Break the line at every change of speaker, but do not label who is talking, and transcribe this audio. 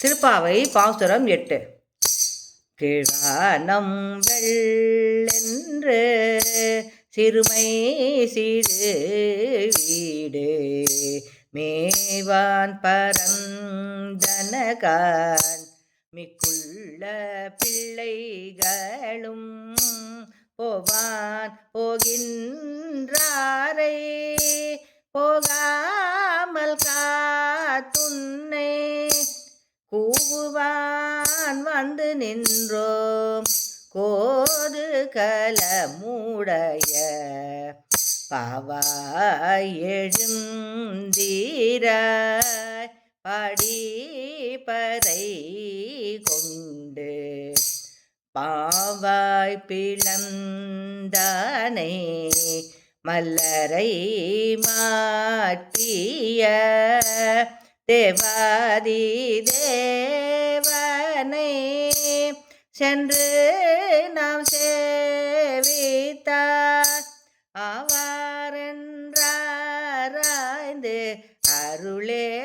திருப்பாவை பாசுரம் 8. கிழானம் வெள்ளென்று சிறுமை சிறு வீடு மேவான் பரந்தனகான் மிக்குள்ள பிள்ளைகளும் போவான் போகின்றாரை போகாமல் காத்துன்னை கூவுவான் வந்து நின்றோம் கோது கலமுடைய பாவாய் எழுந்தீராய் படிப்பறை கொண்டு பாவாய் பிளந்தானே மல்லரை மாற்றிய தேவாதி தேவனை சென்று நாம் சேவித்தார் ஆவாரென்றாராய்ந்து அருளேலோரெம்பாவாய்.